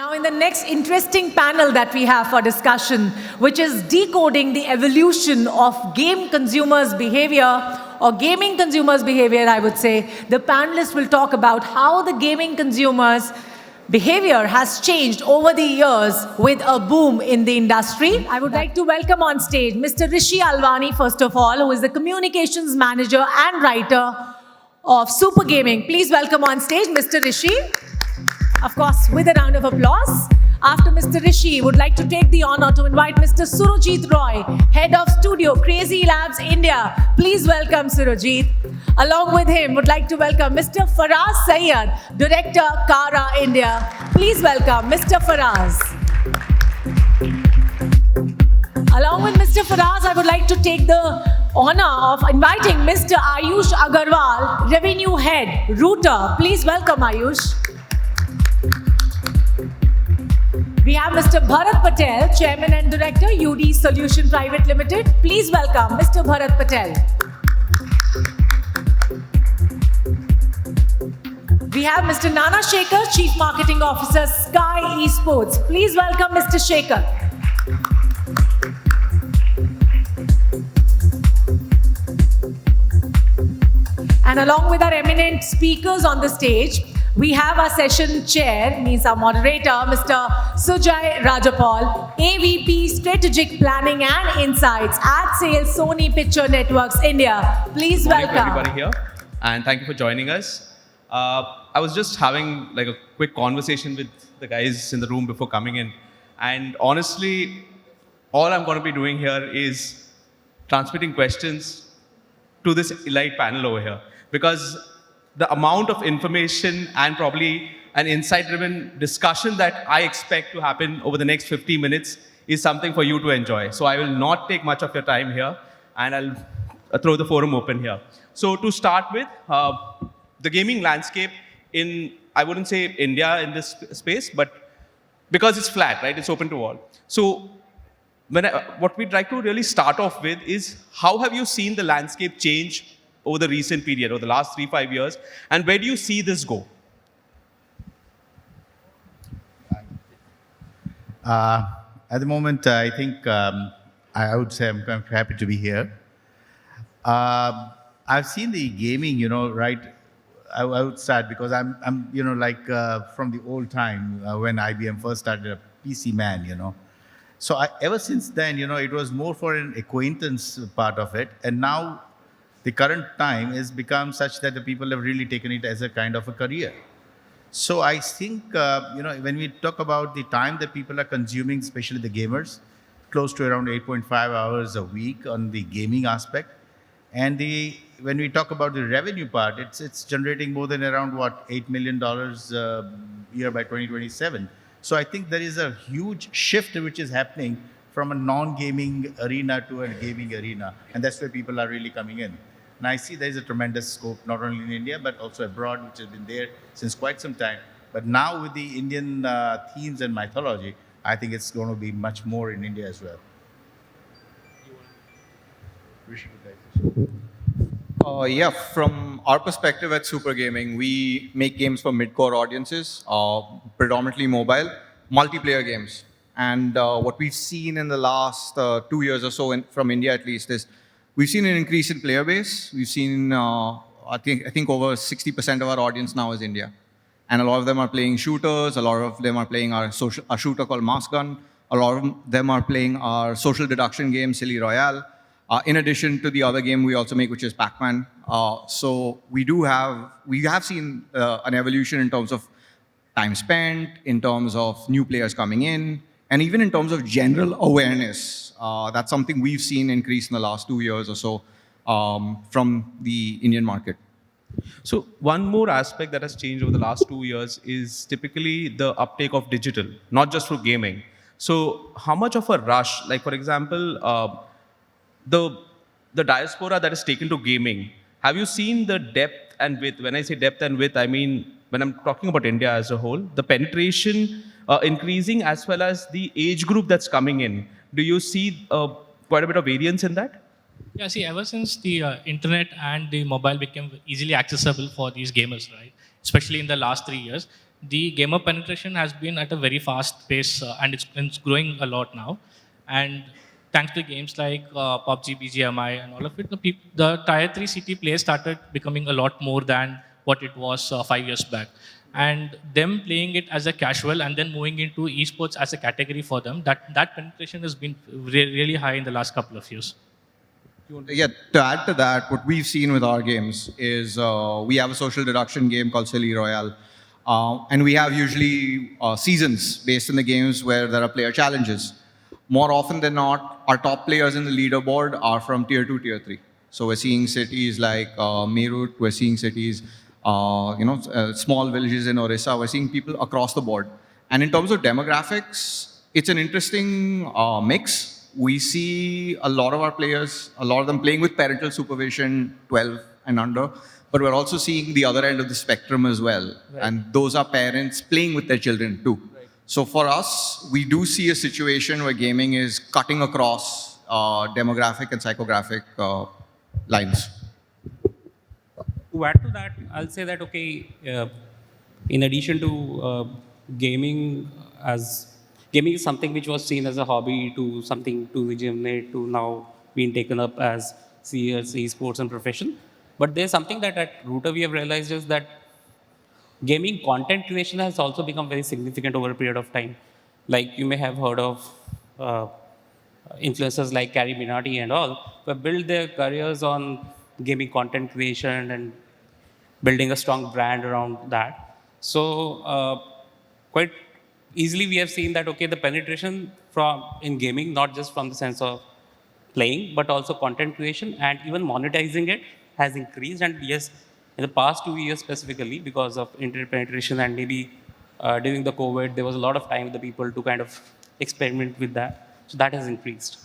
Now, in the next interesting panel that we have for discussion, which is decoding the evolution of game consumers' behavior, or gaming consumers' behavior, I would say, the panelists will talk about how the gaming consumers' behavior has changed over the years with a boom in the industry. I would like to welcome on stage Mr. Rishi Alwani, first of all, who is the communications manager and writer of SuperGaming. Please welcome on stage Mr. Rishi. Of course, with a round of applause. After Mr. Rishi, would like to take the honor to invite Mr. Surojit Roy, Head of Studio, CrazyLabs India. Please welcome Surojit. Along with him, would like to welcome Mr. Faraz Sayyed, Director, Carat India. Please welcome Mr. Faraz. Along with Mr. Faraz, I would like to take the honor of inviting Mr. Ayush Aggarwal, Revenue Head, Router. Please welcome Ayush. We have Mr. Bharat Patel, Chairman and Director, Yudiz Solution Private Limited. Please welcome Mr. Bharat Patel. We have Mr. Gnana Shekar, Chief Marketing Officer, Skyesports. Please welcome Mr. Shekar. And along with our eminent speakers on the stage, we have our session chair, means our moderator, Mr. Sujai Rajapaul, AVP Strategic Planning and Insights at Sales Sony Picture Networks India. Please welcome. Good morning to everybody here, and thank you for joining us. I was just having like a quick conversation with the guys in the room before coming in, and honestly, all I'm going to be doing here is transmitting questions to this elite panel over here, because the amount of information and probably an insight-driven discussion that I expect to happen over the next 50 minutes is something for you to enjoy. So I will not take much of your time here, and I'll throw the forum open here. So to start with, the gaming landscape in, I wouldn't say India in this space, but because it's flat, right? It's open to all. So what we'd like to really start off with is, how have you seen the landscape change over the recent period, over the last 3-5 years, and where do you see this go? At the moment, I think I would say I'm kind of happy to be here. I've seen the gaming, right? I would start because I'm from the old time when IBM first started, a PC man, So ever since then, it was more for an acquaintance part of it, and now the current time has become such that the people have really taken it as a kind of a career. So I think, when we talk about the time that people are consuming, especially the gamers, close to around 8.5 hours a week on the gaming aspect. And when we talk about the revenue part, it's generating more than around, $8 million a year by 2027. So I think there is a huge shift which is happening from a non-gaming arena to a gaming arena. And that's where people are really coming in. And I see there is a tremendous scope, not only in India, but also abroad, which has been there since quite some time. But now with the Indian themes and mythology, I think it's going to be much more in India as well. Yeah, from our perspective at SuperGaming, we make games for mid-core audiences, predominantly mobile, multiplayer games. And what we've seen in the last 2 years or so, from India at least, is we've seen an increase in player base. We've seen, I think over 60% of our audience now is India. And a lot of them are playing shooters. A lot of them are playing our shooter called Mask Gun. A lot of them are playing our social deduction game, Silly Royale. In addition to the other game we also make, which is Pac-Man. So we have seen an evolution in terms of time spent, in terms of new players coming in, and even in terms of general awareness. That's something we've seen increase in the last 2 years or so from the Indian market. So one more aspect that has changed over the last 2 years is typically the uptake of digital, not just for gaming. So how much of a rush, like for example, the diaspora that is taken to gaming, have you seen the depth and width? When I say depth and width, I mean, when I'm talking about India as a whole, the penetration increasing as well as the age group that's coming in. Do you see quite a bit of variance in that? Yeah, see, ever since the internet and the mobile became easily accessible for these gamers, right? Especially in the last 3 years, the gamer penetration has been at a very fast pace and it's growing a lot now. And thanks to games like PUBG, BGMI and all of it, the tier 3 city players started becoming a lot more than what it was 5 years back. And them playing it as a casual and then moving into esports as a category for them, that penetration has been really high in the last couple of years. Yeah, to add to that, what we've seen with our games is we have a social deduction game called Silly Royale. And we have usually seasons based in the games where there are player challenges. More often than not, our top players in the leaderboard are from tier 2, tier 3. So we're seeing cities like Meerut, we're seeing cities, small villages in Orissa, we're seeing people across the board. And in terms of demographics, it's an interesting mix. We see a lot of our players, a lot of them playing with parental supervision, 12 and under, but we're also seeing the other end of the spectrum as well. Right. And those are parents playing with their children too. Right. So for us, we do see a situation where gaming is cutting across demographic and psychographic lines. To add to that, I'll say that, in addition to gaming is something which was seen as a hobby to something to rejuvenate to now being taken up as CS, esports and profession. But there's something that at Router we have realized is that gaming content creation has also become very significant over a period of time. Like you may have heard of influencers like Carrie Minati and all, who have built their careers on gaming content creation and building a strong brand around that. So quite easily we have seen that, the penetration in gaming, not just from the sense of playing, but also content creation and even monetizing it has increased. And yes, in the past 2 years specifically, because of internet penetration and maybe during the COVID, there was a lot of time with the people to kind of experiment with that. So that has increased.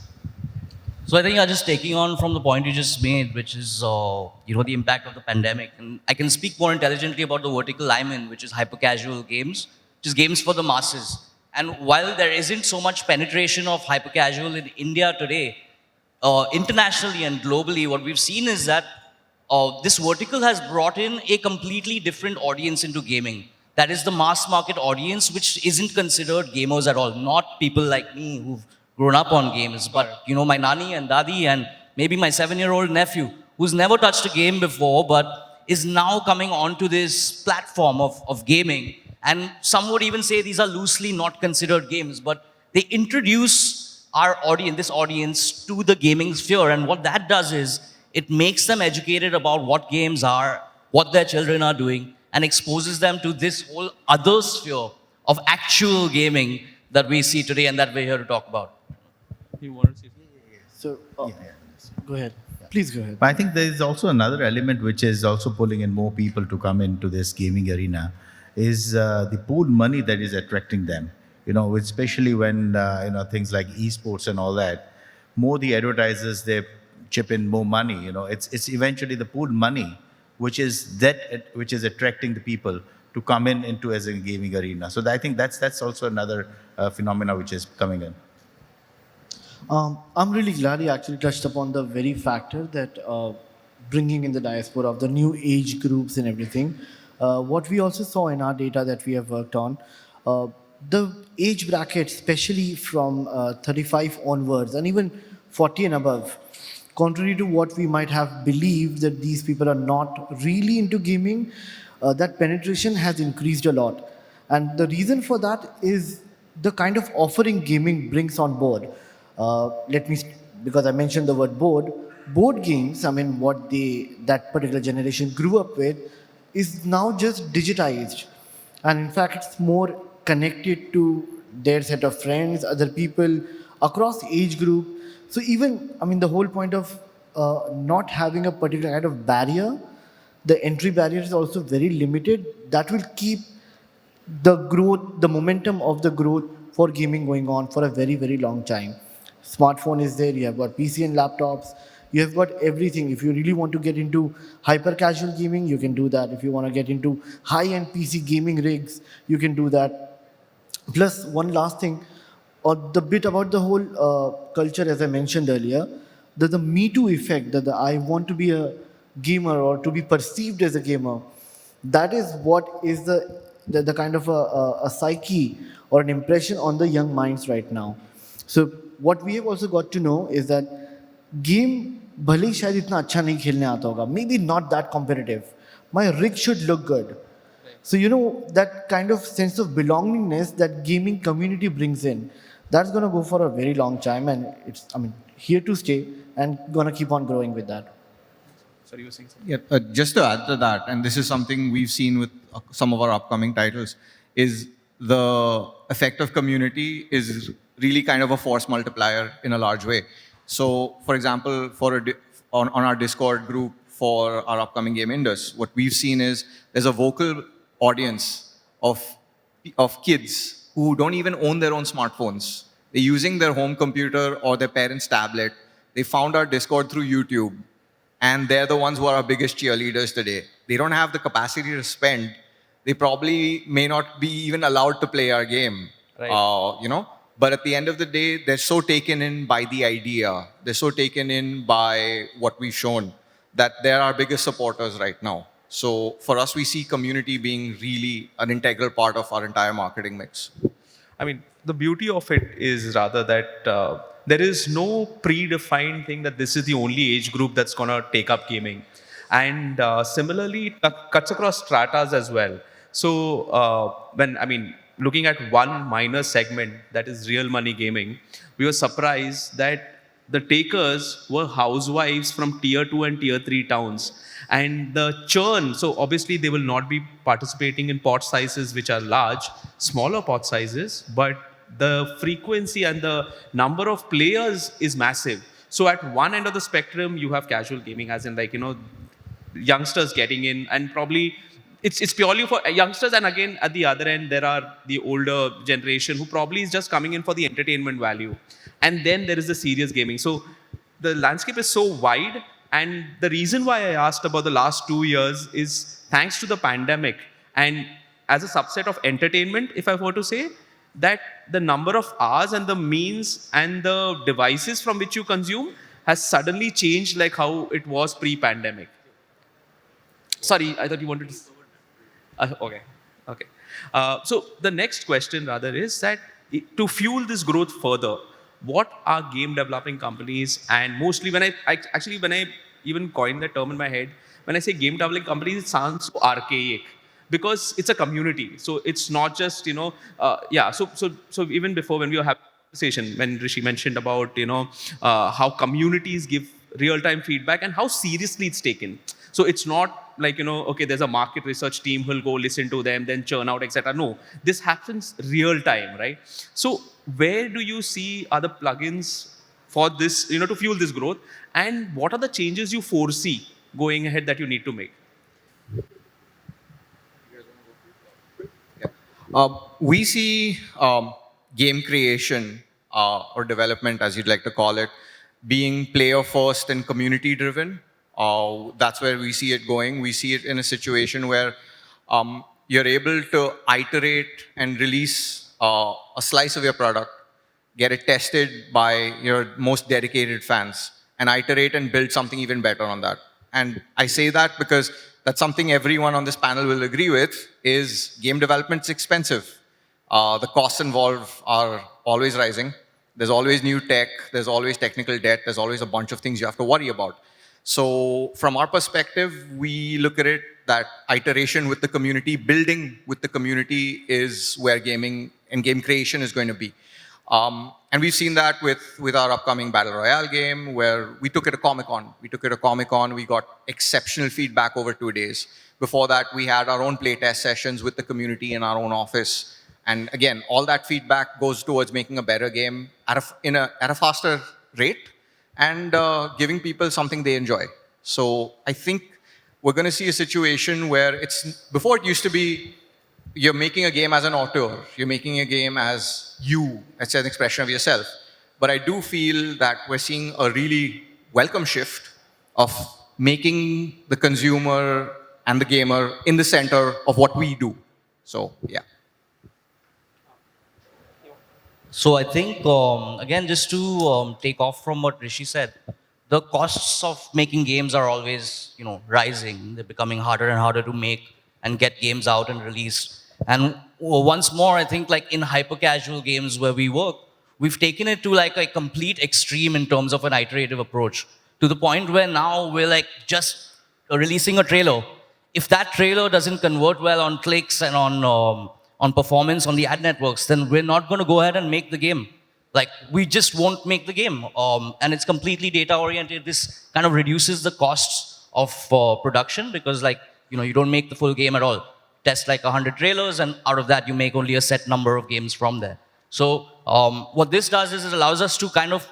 So I think I'm just taking on from the point you just made, which is, the impact of the pandemic. And I can speak more intelligently about the vertical I'm in, which is hyper-casual games, which is games for the masses. And while there isn't so much penetration of hyper-casual in India today, internationally and globally, what we've seen is that this vertical has brought in a completely different audience into gaming. That is the mass market audience, which isn't considered gamers at all. Not people like me who've grown up on games, but my nani and dadi and maybe my 7-year-old nephew who's never touched a game before, but is now coming onto this platform of gaming. And some would even say these are loosely not considered games, but they introduce this audience to the gaming sphere. And what that does is it makes them educated about what games are, what their children are doing, and exposes them to this whole other sphere of actual gaming that we see today and that we're here to talk about. You want to say So, go ahead. Please go ahead. I think there is also another element which is also pulling in more people to come into this gaming arena is the pooled money that is attracting them. Especially when things like esports and all that, more the advertisers, they chip in more money. It's eventually the pooled money which is attracting the people to come into as a gaming arena. So I think that's also another phenomena which is coming in. I'm really glad you actually touched upon the very factor that bringing in the diaspora of the new age groups and everything. What we also saw in our data that we have worked on, the age bracket, especially from 35 onwards and even 40 and above, contrary to what we might have believed that these people are not really into gaming, that penetration has increased a lot. And the reason for that is the kind of offering gaming brings on board. Because I mentioned the word board games, what that particular generation grew up with is now just digitized. And in fact, it's more connected to their set of friends, other people across age group. So even, the whole point of not having a particular kind of barrier, the entry barrier is also very limited. That will keep the growth, the momentum of the growth for gaming going on for a very, very long time. Smartphone is there, you have got PC and laptops, you have got everything. If you really want to get into hyper-casual gaming, you can do that. If you want to get into high-end PC gaming rigs, you can do that. Plus, one last thing, the bit about the whole culture, as I mentioned earlier, the Me Too effect, that I want to be a gamer or to be perceived as a gamer, that is what is the the kind of a psyche or an impression on the young minds right now. So what we have also got to know is that game भले ही शायद इतना अच्छा नहीं खेलने आता होगा, maybe not that competitive. My rig should look good. So that kind of sense of belongingness that gaming community brings in, that's gonna go for a very long time, and it's here to stay and gonna keep on growing with that. Sorry, you were saying something? Yeah, just to add to that, and this is something we've seen with some of our upcoming titles, is the effect of community is really kind of a force multiplier in a large way. So, for example, on our Discord group for our upcoming game Indus, what we've seen is there's a vocal audience of kids who don't even own their own smartphones. They're using their home computer or their parents' tablet. They found our Discord through YouTube, and they're the ones who are our biggest cheerleaders today. They don't have the capacity to spend. They probably may not be even allowed to play our game, Right. But at the end of the day, they're so taken in by the idea. They're so taken in by what we've shown that they're our biggest supporters right now. So for us, we see community being really an integral part of our entire marketing mix. I mean, the beauty of it is rather that there is no predefined thing that this is the only age group that's going to take up gaming. And similarly, it cuts across stratas as well. So looking at one minor segment, that is real money gaming, we were surprised that the takers were housewives from tier 2 and tier 3 towns. And the churn, so obviously they will not be participating in pot sizes which are large, smaller pot sizes, but the frequency and the number of players is massive. So at one end of the spectrum, you have casual gaming, as in youngsters getting in, and probably it's purely for youngsters. And again, at the other end, there are the older generation who probably is just coming in for the entertainment value. And then there is the serious gaming. So the landscape is so wide. And the reason why I asked about the last 2 years is thanks to the pandemic. And as a subset of entertainment, if I were to say, that the number of hours and the means and the devices from which you consume has suddenly changed like how it was pre-pandemic. Sorry, I thought you wanted to... Okay. So the next question rather is that to fuel this growth further, what are game developing companies, and mostly when I even coined that term in my head, when I say game developing companies, it sounds so archaic because it's a community. So it's not just, So even before, when we were having a conversation, when Rishi mentioned about, how communities give real-time feedback and how seriously it's taken. So it's not like, okay, there's a market research team who'll go listen to them, then churn out, etc. No, this happens real time, right? So where do you see other plugins for this, to fuel this growth? And what are the changes you foresee going ahead that you need to make? We see game creation or development, as you'd like to call it, being player first and community driven. That's where we see it going. We see it in a situation where you're able to iterate and release a slice of your product, get it tested by your most dedicated fans, and iterate and build something even better on that. And I say that because that's something everyone on this panel will agree with, is game development's expensive. The costs involved are always rising. There's always new tech, there's always technical debt, there's always a bunch of things you have to worry about. So from our perspective, we look at it that iteration with the community, building with the community is where gaming and game creation is going to be. And we've seen that with our upcoming Battle Royale game, where we took it to Comic-Con. We got exceptional feedback over 2 days. Before that, we had our own playtest sessions with the community in our own office. And again, all that feedback goes towards making a better game at a faster rate and giving people something they enjoy. So I think we're going to see a situation where before it used to be, you're making a game as an auteur. You're making a game as you. It's an expression of yourself. But I do feel that we're seeing a really welcome shift of making the consumer and the gamer in the center of what we do. So, yeah. So I think, again, just to take off from what Rishi said, the costs of making games are always, rising. They're becoming harder and harder to make and get games out and released. And once more, I think like in hyper casual games where we work, we've taken it to like a complete extreme in terms of an iterative approach, to the point where now we're like just releasing a trailer. If that trailer doesn't convert well on clicks and on performance on the ad networks, then we're not going to go ahead and make the game. Like, we just won't make the game. And it's completely data oriented. This kind of reduces the costs of production, because like, you don't make the full game at all. Test like 100 trailers, and out of that, you make only a set number of games from there. So what this does is it allows us to kind of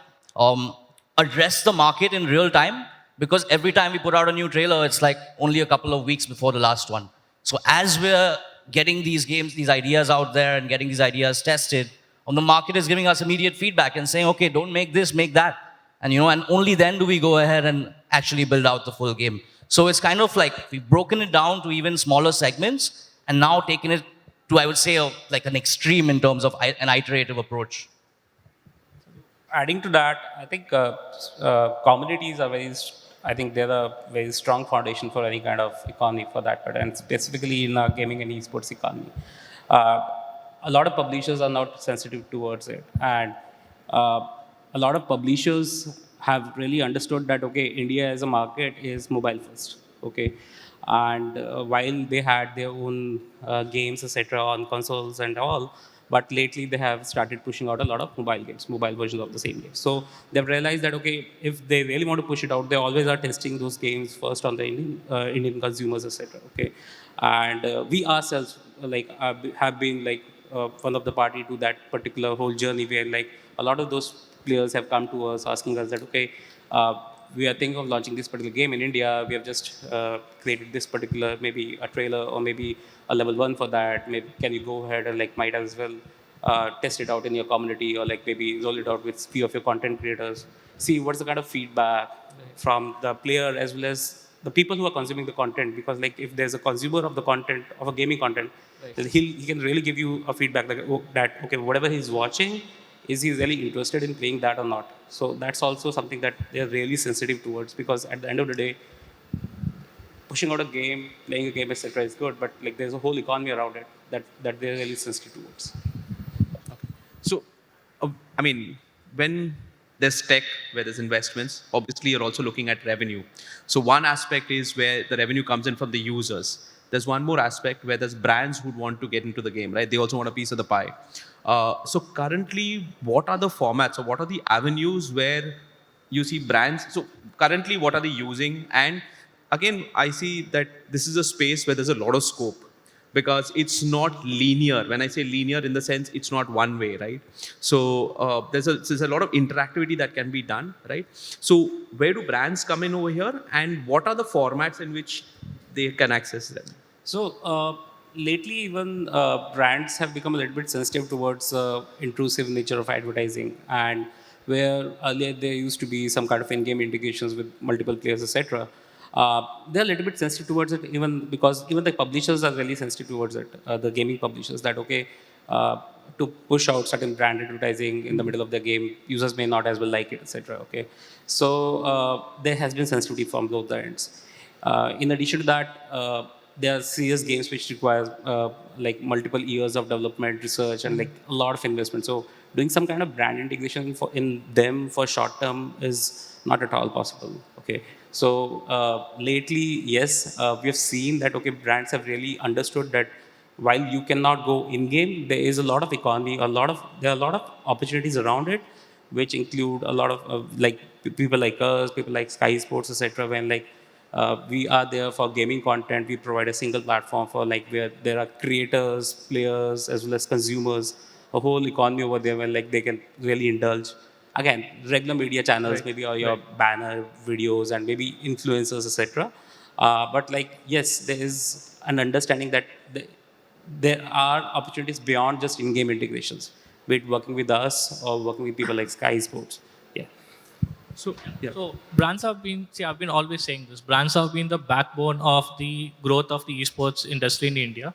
address the market in real time, because every time we put out a new trailer, it's like only a couple of weeks before the last one. So as we're getting these games, these ideas out there and getting these ideas tested, the market is giving us immediate feedback and saying, okay, don't make this, make that. And, and only then do we go ahead and actually build out the full game. So it's kind of like we've broken it down to even smaller segments and now taken it to, I would say, like an extreme in terms of an iterative approach. Adding to that, I think communities are I think they're a very strong foundation for any kind of economy for that, and specifically in gaming and esports economy. A lot of publishers are not sensitive towards it, and a lot of publishers have really understood that, okay, India as a market is mobile first, okay, and while they had their own games, etc., on consoles and all, but lately they have started pushing out a lot of mobile games, mobile versions of the same game. So they've realized that, okay, if they really want to push it out, they always are testing those games first on the Indian consumers, etc. Okay, and we ourselves have been one of the party to that particular whole journey, where like a lot of those players have come to us asking us that, okay, we are thinking of launching this particular game in India. We have just created this particular, maybe a trailer or maybe a level 1 for that. Maybe can you go ahead and might as well test it out in your community, or maybe roll it out with few of your content creators. See what's the kind of feedback from the player as well as the people who are consuming the content. Because if there's a consumer of the content, of a gaming content, right, he can really give you a feedback that okay, whatever he's watching, is he really interested in playing that or not? So that's also something that they're really sensitive towards, because at the end of the day, pushing out a game, playing a game, etc. is good, but there's a whole economy around it that they're really sensitive towards. Okay. So, I mean, when there's tech, where there's investments, obviously you're also looking at revenue. So one aspect is where the revenue comes in from the users. There's one more aspect where there's brands who want to get into the game, right? They also want a piece of the pie. So currently, what are the formats or what are the avenues where you see brands? So currently, what are they using? And again, I see that this is a space where there's a lot of scope, because it's not linear. When I say linear, in the sense, it's not one way, right? So there's a lot of interactivity that can be done, right? So where do brands come in over here, and what are the formats in which they can access them? So lately, even brands have become a little bit sensitive towards intrusive nature of advertising, and where earlier there used to be some kind of in-game integrations with multiple players, etc. They're a little bit sensitive towards it, even because even the publishers are really sensitive towards it. The gaming publishers, that okay, to push out certain brand advertising in the middle of the game, users may not as well like it, etc. Okay, so there has been sensitivity from both the ends. In addition to that, there are serious games which require multiple years of development, research, and a lot of investment. So doing some kind of brand integration in them for short term is not at all possible. Okay, so lately, yes, we have seen that okay, brands have really understood that while you cannot go in game, there is a lot of economy, there are a lot of opportunities around it, which include a lot of people like us, people like Skyesports, etc. When we are there for gaming content. We provide a single platform for where there are creators, players, as well as consumers, a whole economy over there where they can really indulge. Again, regular media channels, right, maybe, or your banner videos and maybe influencers, etc. But yes, there is an understanding that there are opportunities beyond just in-game integrations, be it working with us or working with people like Skyesports. Yeah. So, yeah. So brands have been, I've been always saying this, brands have been the backbone of the growth of the esports industry in India.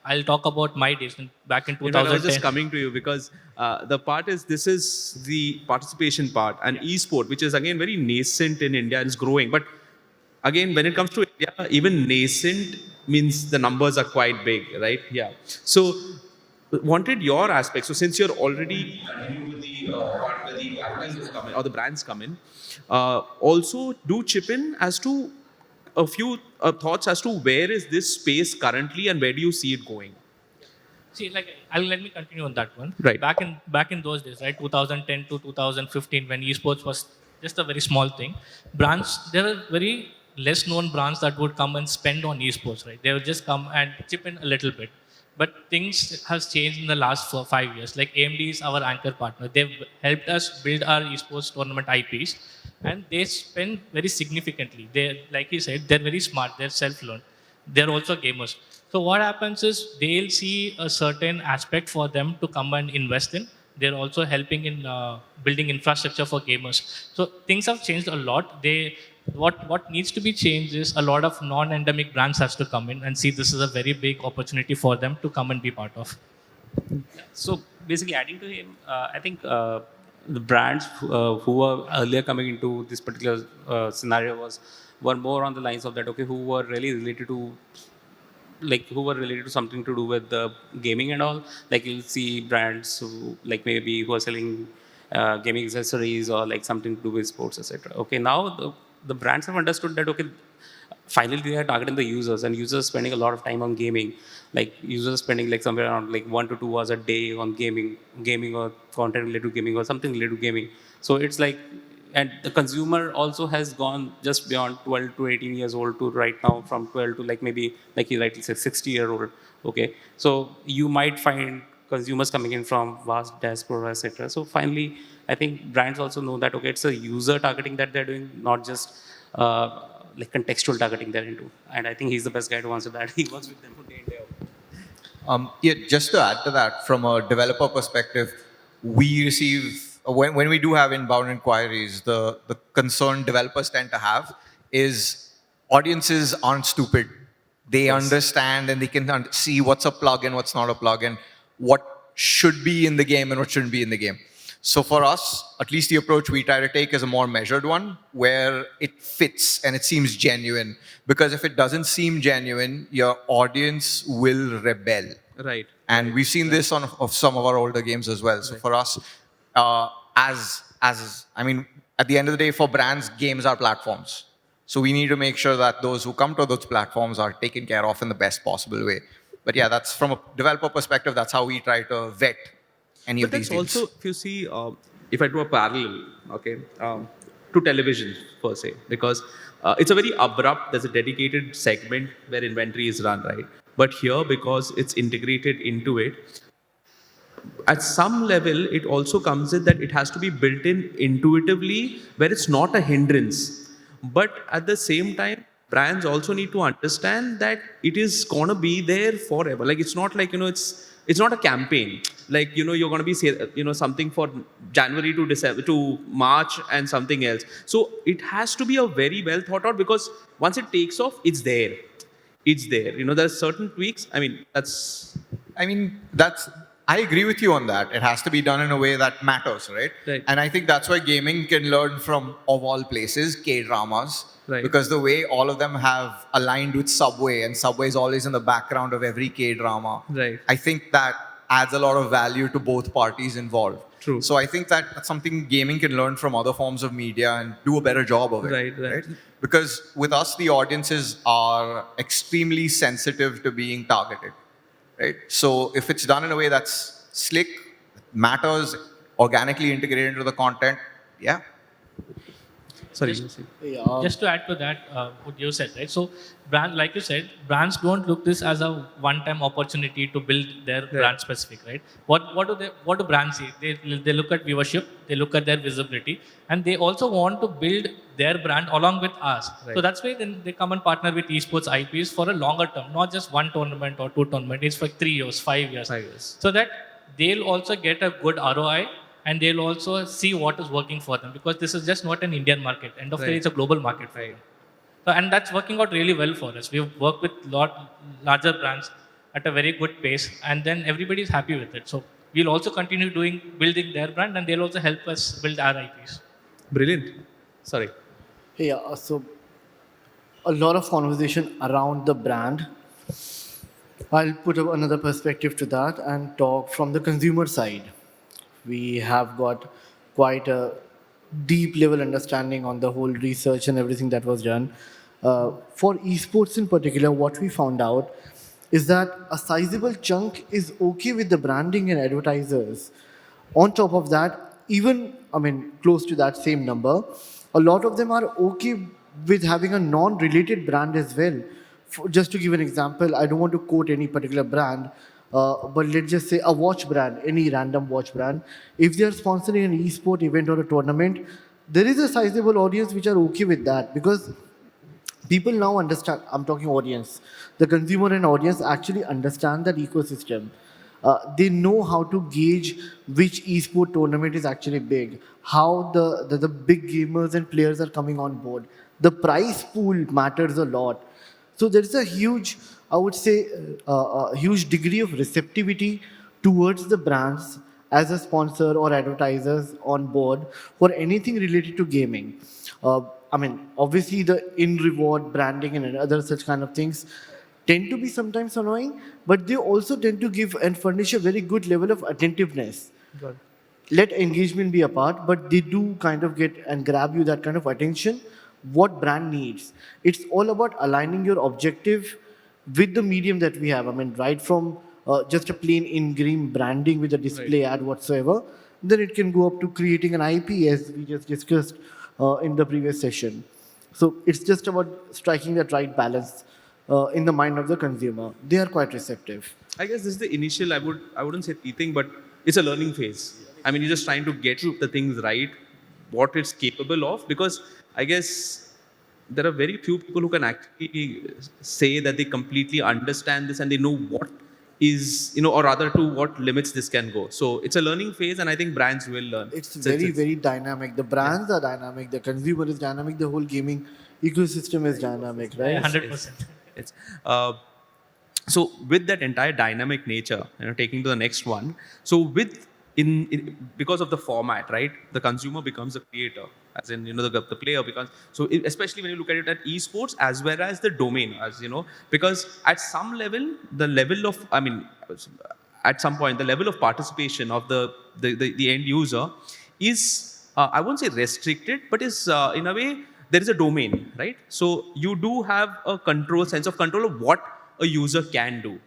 I'll talk about my days back in 2010. I was just coming to you because the part is, this is the participation part, and esport, which is again very nascent in India and is growing. But again, when it comes to India, even nascent means the numbers are quite big, right? Yeah. So wanted your aspect. So since you're already with the part where the advertisers come in or the brands come in, also do chip in as to a few thoughts as to where is this space currently and where do you see it going? See, like, let me continue on that one. Right. Back in those days, right, 2010 to 2015, when esports was just a very small thing, there were very less known brands that would come and spend on esports, right? They would just come and chip in a little bit. But things has changed in the last 5 years. Like AMD is our anchor partner. They've helped us build our esports tournament IPs, and they spend very significantly. They, like you said, they're very smart. They're self-learned. They're also gamers. So what happens is they'll see a certain aspect for them to come and invest in. They're also helping in building infrastructure for gamers. So things have changed a lot. What needs to be changed is a lot of non-endemic brands has to come in and see this is a very big opportunity for them to come and be part of. So basically, adding to him, I think the brands who were earlier coming into this particular scenario were more on the lines of that. Okay, who were really related to something to do with the gaming and all. Like you'll see brands who like maybe who are selling gaming accessories or like something to do with sports, etc. Okay, now the brands have understood that okay, finally they are targeting the users, and users spending a lot of time on gaming. Like users spending like somewhere around like 1 to 2 hours a day on gaming or content related to gaming or something related to gaming. So it's like, and the consumer also has gone just beyond 12 to 18 years old to right now from 12 to like maybe like you rightly said 60-year-old. Okay, so you might find consumers coming in from vast diaspora, etc. So finally, I think brands also know that okay, it's a user targeting that they're doing, not just like contextual targeting they're into. And I think he's the best guy to answer that. He works with them day in day out. Yeah, just to add to that, from a developer perspective, we receive, when we do have inbound inquiries, the concern developers tend to have is audiences aren't stupid. They understand and they can see what's a plugin, what's not a plugin, what should be in the game and what shouldn't be in the game. So for us, at least the approach we try to take is a more measured one, where it fits and it seems genuine. Because if it doesn't seem genuine, your audience will rebel. Right. And we've seen this of some of our older games as well. So for us, I mean, at the end of the day, for brands, games are platforms. So we need to make sure that those who come to those platforms are taken care of in the best possible way. But yeah, that's from a developer perspective, that's how we try to vet any of these deals. But that's also, if you see, if I do a parallel, okay, to television per se, because it's a very abrupt, there's a dedicated segment where inventory is run, right? But here, because it's integrated into it, at some level, it also comes in that it has to be built in intuitively, where it's not a hindrance. But at the same time, brands also need to understand that it is going to be there forever. Like, it's not like, it's not a campaign. Like, you're going to be, something for January to December, to March and something else. So it has to be a very well thought out, because once it takes off, it's there. It's there. There's certain tweaks. I agree with you on that. It has to be done in a way that matters, right? Right. And I think that's why gaming can learn from, of all places, K-dramas. Right. Because the way all of them have aligned with Subway, and Subway is always in the background of every K-drama. Right. I think that adds a lot of value to both parties involved. True. So I think that's something gaming can learn from other forms of media and do a better job of it. Right. Because with us, the audiences are extremely sensitive to being targeted. Right? So if it's done in a way that's slick, matters, organically integrated into the content, yeah. Sorry. Just to add to that, what you said, right? So, like you said, brands don't look this as a one-time opportunity to build their brand specific, right? What do brands see? They look at viewership, they look at their visibility, and they also want to build their brand along with us. Right. So that's why then they come and partner with esports IPs for a longer term, not just one tournament or two tournaments. It's for 3 years, 5 years. 5 years. So that they'll also get a good ROI. And they'll also see what is working for them, because this is just not an Indian market. End of the day, it's a global market for them. So, and that's working out really well for us. We've worked with larger brands at a very good pace, and then everybody's happy with it. So we'll also continue building their brand, and they'll also help us build our IPs. Brilliant. Sorry. Yeah, so a lot of conversation around the brand I'll put up another perspective to that and talk from the consumer side. We have got quite a deep level understanding on the whole research and everything that was done. For esports in particular, what we found out is that a sizable chunk is okay with the branding and advertisers. On top of that, even, I mean, close to that same number, a lot of them are okay with having a non-related brand as well. Just to give an example, I don't want to quote any particular brand, but let's just say a watch brand, any random watch brand. If they are sponsoring an e-sport event or a tournament, there is a sizable audience which are okay with that because people now understand. I'm talking audience. The consumer and audience actually understand that ecosystem. They know how to gauge which esport tournament is actually big, how the big gamers and players are coming on board. The prize pool matters a lot. So there is a huge, I would say, a huge degree of receptivity towards the brands as a sponsor or advertisers on board for anything related to gaming. I mean, obviously the in-reward branding and other such kind of things tend to be sometimes annoying, but they also tend to give and furnish a very good level of attentiveness. Let engagement be apart, but they do kind of get and grab you that kind of attention what brand needs. It's all about aligning your objective with the medium that we have. I mean, right from just a plain in-game branding with a display ad whatsoever, then it can go up to creating an IP as we just discussed in the previous session. So it's just about striking that right balance in the mind of the consumer. They are quite receptive. I guess this is the initial, I wouldn't say teething, but it's a learning phase. I mean, you're just trying to get the things right, what it's capable of, because I guess there are very few people who can actually say that they completely understand this and they know what is, or rather to what limits this can go. So it's a learning phase, and I think brands will learn. It's very dynamic. The brands are dynamic, the consumer is dynamic, the whole gaming ecosystem is dynamic, right? 100%. It's, so with that entire dynamic nature, taking to the next one. So with because of the format, right, the consumer becomes a creator, as in the player becomes. So especially when you look at it at esports as well as the domain, as because at some level, the level of, I mean, at some point, the level of participation of the end user is, I won't say restricted, but is in a way there is a domain, right? So you do have a sense of control of what a user can do.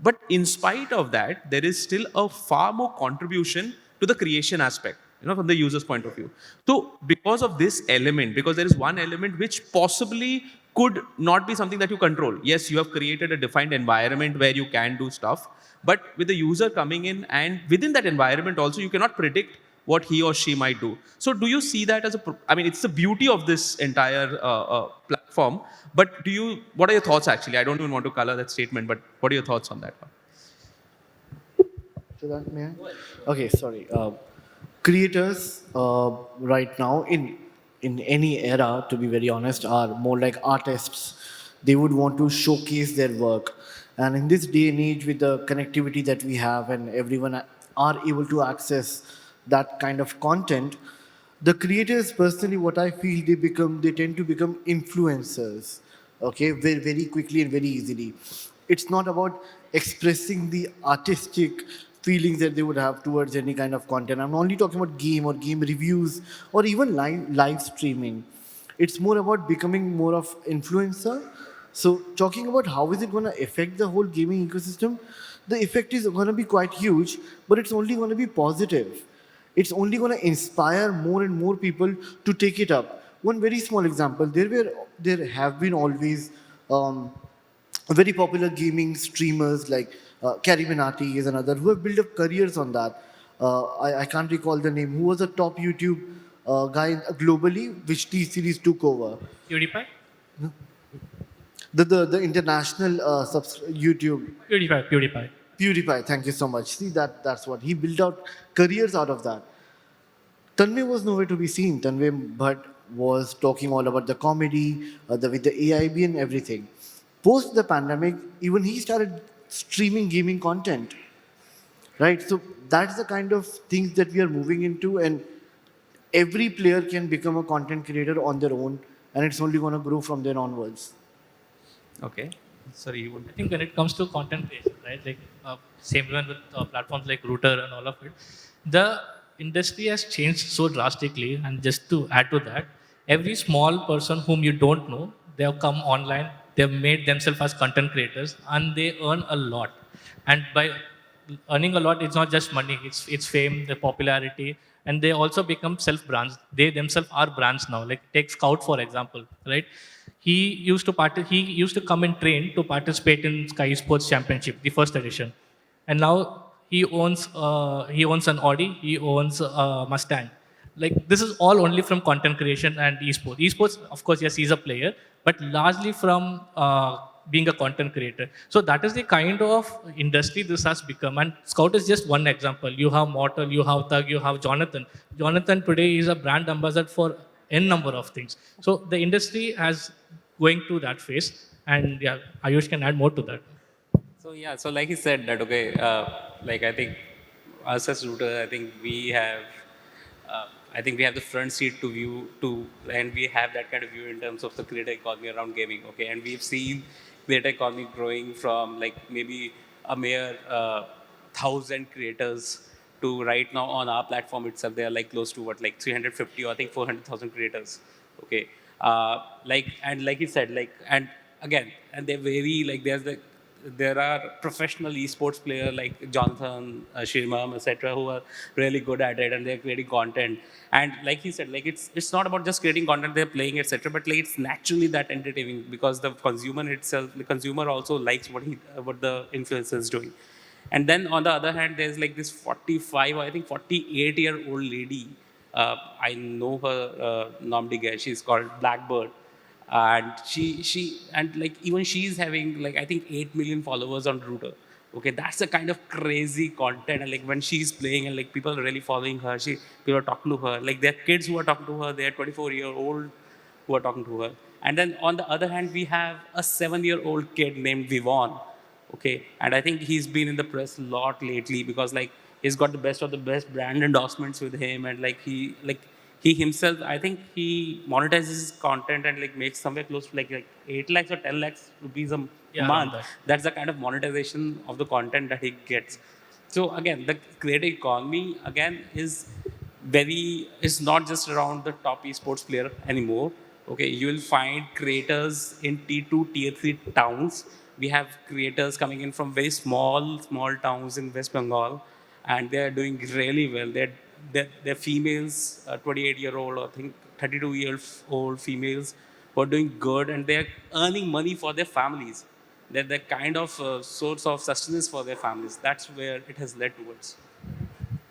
But in spite of that, there is still a far more contribution to the creation aspect, from the user's point of view. So because of this element, because there is one element which possibly could not be something that you control. Yes, you have created a defined environment where you can do stuff, but with the user coming in and within that environment also, you cannot predict what he or she might do. So do you see that as I mean, it's the beauty of this entire platform, but what are your thoughts actually? I don't even want to color that statement, but what are your thoughts on that one? So that, may I? Okay, sorry. Creators right now in any era, to be very honest, are more like artists. They would want to showcase their work. And in this day and age, with the connectivity that we have and everyone are able to access that kind of content, the creators, personally, what I feel, they tend to become influencers, okay, very quickly and very easily. It's not about expressing the artistic feelings that they would have towards any kind of content. I'm only talking about game or game reviews or even live streaming. It's more about becoming more of influencer. So talking about how is it going to affect the whole gaming ecosystem, the effect is going to be quite huge, but it's only going to be positive. It's only going to inspire more and more people to take it up. One very small example, there have been always very popular gaming streamers like Kariminati is another who have built up careers on that. I can't recall the name. Who was a top YouTube guy globally, which T-Series took over? PewDiePie? The international YouTube. PewDiePie, thank you so much. See, that's what. He built out careers out of that. Tanmay was nowhere to be seen. Tanmay Bhatt was talking all about the comedy, with the AIB and everything. Post the pandemic, even he started streaming gaming content. Right? So that's the kind of things that we are moving into, and every player can become a content creator on their own, and it's only going to grow from there onwards. Okay. Sorry, you would. I think when it comes to content creation, right, like same one with platforms like Router and all of it, the industry has changed so drastically. And just to add to that, every small person whom you don't know, they have come online, they have made themselves as content creators, and they earn a lot. And by earning a lot, it's not just money; it's fame, the popularity, and they also become self brands. They themselves are brands now. Like take Scout for example, right? He used to come and train to participate in Skyesports Championship, the first edition, and now he owns an Audi, he owns a Mustang. Like this is all only from content creation and esports. Esports, of course, yes, he's a player, but largely from being a content creator. So that is the kind of industry this has become. And Scout is just one example. You have Mortal, you have Thug, you have Jonathan. Jonathan today is a brand ambassador for n number of things. So the industry has going to that phase, and yeah, Ayush can add more to that. So yeah, so like he said that okay, like I think us as Router, I think we have the front seat to view to, and we have that kind of view in terms of the creator economy around gaming. Okay, and we've seen creator economy growing from like maybe a mere 1,000 creators to right now on our platform itself, they are like close to what, like 350 or I think 400,000 creators. Okay, like you said, like and again, and they vary. Like there are professional esports players like Jonathan, Shirmam, etc., who are really good at it and they're creating content. And like he said, like it's not about just creating content, they're playing, etc., but like it's naturally that entertaining because the consumer also likes what the influencer is doing. And then on the other hand, there's like this 45 or I think 48-year-old lady. I know her nom de guerre. She's called Blackbird, and she and like even she's having like I think 8 million followers on Router. Okay, that's the kind of crazy content. And like when she's playing and like people are really following her, people are talking to her. Like there are kids who are talking to her. They're 24-year-old who are talking to her. And then on the other hand, we have a 7-year-old kid named Vivon. Okay, and I think he's been in the press a lot lately because like he's got the best of the best brand endorsements with him, and like he himself, I think he monetizes his content and like makes somewhere close to like 8 lakhs or 10 lakhs rupees a month. That's the kind of monetization of the content that he gets. So again, the creator economy again is not just around the top esports player anymore. Okay, you will find creators in T2, Tier 3 towns. We have creators coming in from very small towns in West Bengal, and they are doing really well. They're females, 28-year-old, I think 32-year-old females who are doing good, and they're earning money for their families. They're the kind of source of sustenance for their families. That's where it has led towards.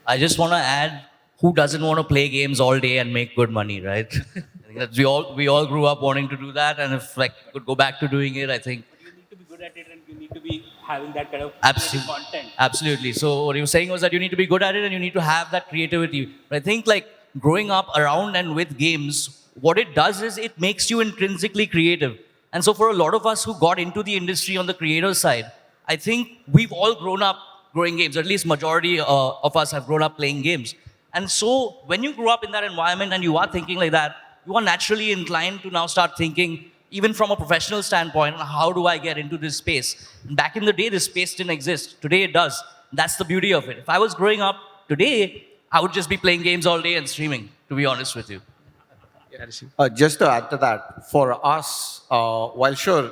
I just want to add, who doesn't want to play games all day and make good money, right? I think that we all grew up wanting to do that, and if like could go back to doing it, I think. You need to be good at it, and you need to be having that kind of content. Absolutely. So what you were saying was that you need to be good at it and you need to have that creativity. But I think like growing up around and with games, what it does is it makes you intrinsically creative. And so for a lot of us who got into the industry on the creator side, I think we've all grown up growing games, or at least majority of us have grown up playing games. And so when you grew up in that environment and you are thinking like that, you are naturally inclined to now start thinking, even from a professional standpoint, how do I get into this space? And back in the day, this space didn't exist. Today it does. That's the beauty of it. If I was growing up today, I would just be playing games all day and streaming, to be honest with you. Just to add to that, for us, while sure,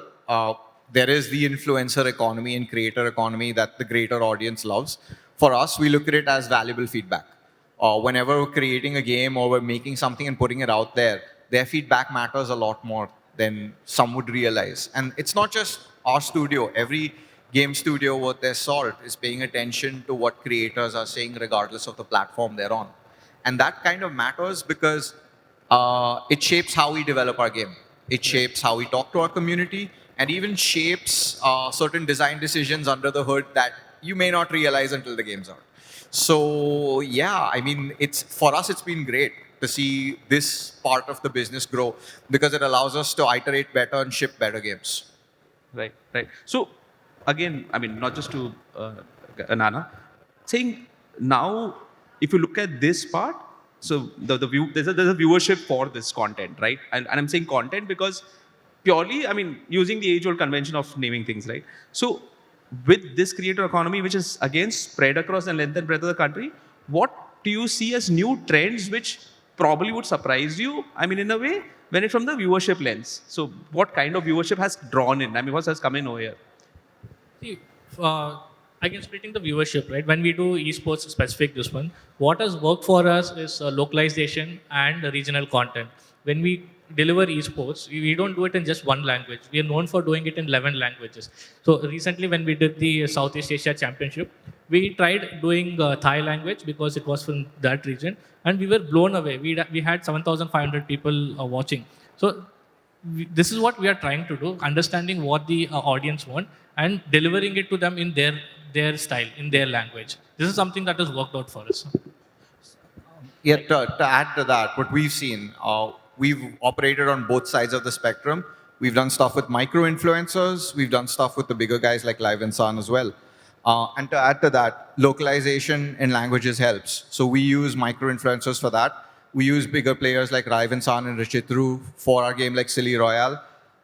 there is the influencer economy and creator economy that the greater audience loves, for us, we look at it as valuable feedback. Whenever we're creating a game or we're making something and putting it out there, their feedback matters a lot more than some would realize. And it's not just our studio. Every game studio worth their salt is paying attention to what creators are saying regardless of the platform they're on. And that kind of matters because it shapes how we develop our game. It shapes how we talk to our community and even shapes certain design decisions under the hood that you may not realize until the game's out. So yeah, I mean, for us, it's been great to see this part of the business grow because it allows us to iterate better and ship better games. Right. So again, I mean, not just to Gnana, saying now, if you look at this part, so there's a viewership for this content, right? And I'm saying content because purely, I mean, using the age-old convention of naming things, right? So with this creator economy, which is again spread across the length and breadth of the country, what do you see as new trends which probably would surprise you? I mean, in a way, when it's from the viewership lens. So what kind of viewership has drawn in? I mean, what has come in over here? See, again, splitting the viewership, right? When we do esports specific, this one, what has worked for us is localization and regional content. When we deliver esports, we don't do it in just one language. We are known for doing it in 11 languages. So recently, when we did the Southeast Asia Championship, we tried doing Thai language because it was from that region, and we were blown away. We had 7,500 people watching. So this is what we are trying to do, understanding what the audience want and delivering it to them in their style, in their language. This is something that has worked out for us. Yeah, to add to that, what we've seen, we've operated on both sides of the spectrum. We've done stuff with micro-influencers. We've done stuff with the bigger guys like Live and Sun as well. And to add to that, localization in languages helps. So we use micro-influencers for that. We use bigger players like Live and Sun and Rishi for our game like Silly Royale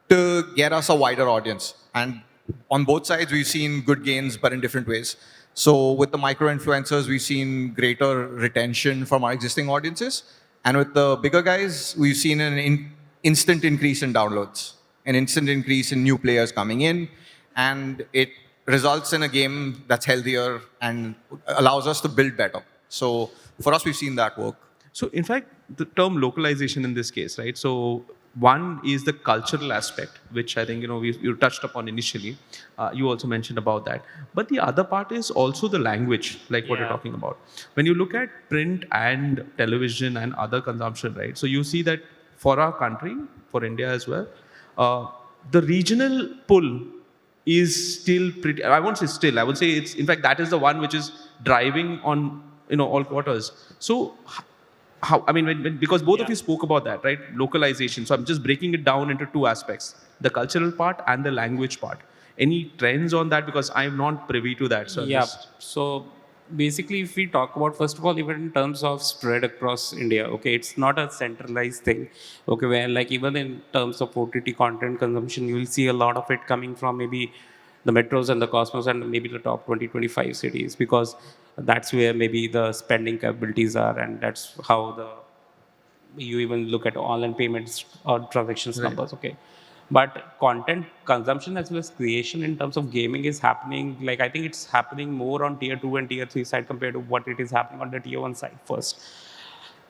to get us a wider audience. And on both sides, we've seen good gains, but in different ways. So with the micro-influencers, we've seen greater retention from our existing audiences. And with the bigger guys, we've seen an instant increase in downloads, an instant increase in new players coming in, and it results in a game that's healthier and allows us to build better. So for us, we've seen that work. So in fact, the term localization in this case, right? So one is the cultural aspect, which I think, you touched upon initially. You also mentioned about that. But the other part is also the language, like what you're talking about. When you look at print and television and other consumption, right? So you see that for our country, for India as well, the regional pull is still pretty, I won't say still, I would say it's, in fact, that is the one which is driving on, all quarters. So how, I mean, because both of you spoke about that, right? Localization. So I'm just breaking it down into two aspects, the cultural part and the language part. Any trends on that? Because I'm not privy to that. So So basically, if we talk about, first of all, even in terms of spread across India, okay, it's not a centralized thing, okay, where like even in terms of OTT content consumption, you will see a lot of it coming from maybe the metros and the cosmos and maybe the top 20, 25 cities, because that's where maybe the spending capabilities are, and that's how you even look at online payments or transactions numbers, okay. But content consumption as well as creation in terms of gaming is happening, like I think it's happening more on tier 2 and tier 3 side compared to what it is happening on the tier 1 side first.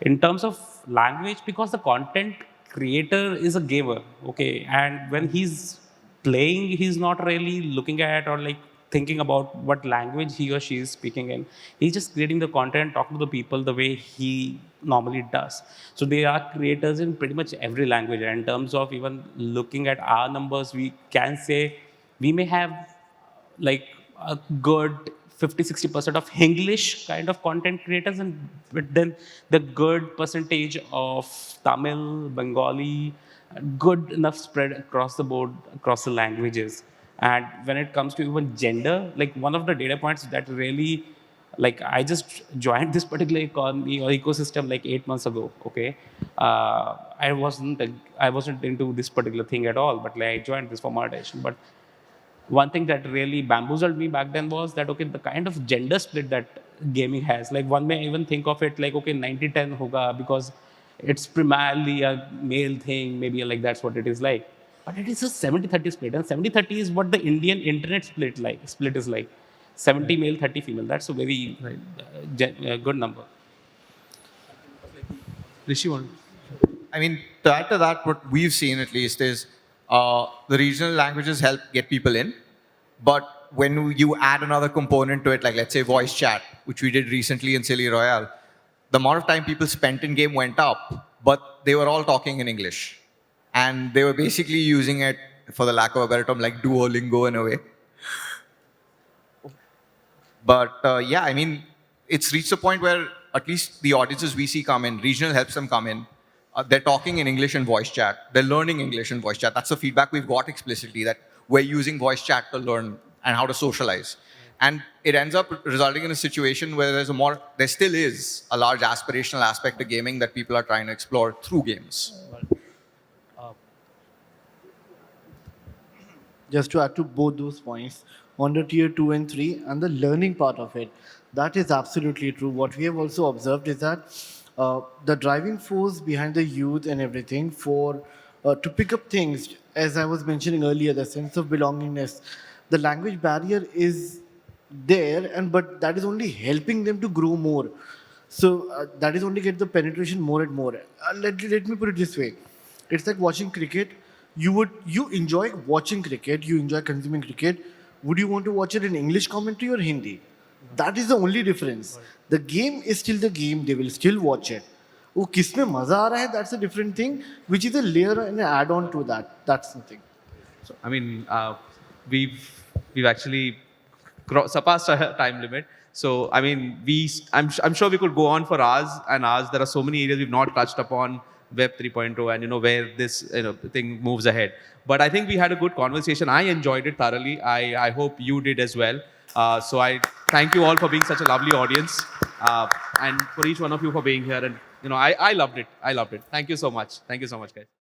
In terms of language, because the content creator is a gamer, okay, and when he's playing, he's not really looking at or like thinking about what language he or she is speaking in. He's just creating the content, talking to the people the way he normally does. So they are creators in pretty much every language. And in terms of even looking at our numbers, we can say we may have like a good 50-60% of English kind of content creators, and but then the good percentage of Tamil, Bengali, good enough spread across the board, across the languages. And when it comes to even gender, like one of the data points that really, like I just joined this particular economy or ecosystem like 8 months ago, okay? I wasn't into this particular thing at all, but like I joined this for monetization. But one thing that really bamboozled me back then was that, okay, the kind of gender split that gaming has, like one may even think of it like, okay, 90-10 hoga because it's primarily a male thing, maybe like that's what it is like. But it is a 70-30 split, and 70-30 is what the Indian internet split is like. 70 male, 30 female. That's a very good number. Rishi, one. I mean, to add to that, what we've seen at least is the regional languages help get people in. But when you add another component to it, like let's say voice chat, which we did recently in Silly Royale, the amount of time people spent in game went up, but they were all talking in English. And they were basically using it, for the lack of a better term, like Duolingo in a way. But yeah, I mean, it's reached a point where at least the audiences we see come in, regional helps them come in. They're talking in English in voice chat. They're learning English in voice chat. That's the feedback we've got explicitly, that we're using voice chat to learn and how to socialize. And it ends up resulting in a situation where there still is a large aspirational aspect to gaming that people are trying to explore through games. just to add to both those points, on the tier 2 and 3 and the learning part of it, that is absolutely true. What we have also observed is that the driving force behind the youth and everything for to pick up things, as I was mentioning earlier, the sense of belongingness, the language barrier is there, and but that is only helping them to grow more. So that is only get the penetration more and more. Let me put it this way: it's like watching cricket. You enjoy watching cricket, you enjoy consuming cricket. Would you want to watch it in English commentary or Hindi? That is the only difference. The game is still the game. They will still watch it. वो किसमें मजा आ रहा है? That's a different thing, which is a layer and an add-on to that. That's the thing. I mean, we've actually surpassed our time limit. So I mean, I'm sure we could go on for hours and hours. There are so many areas we've not touched upon Web 3.0 and where this thing moves ahead. But I think we had a good conversation. I enjoyed it thoroughly. I hope you did as well. So I thank you all for being such a lovely audience, and for each one of you for being here. And I loved it. I loved it. Thank you so much. Thank you so much, guys.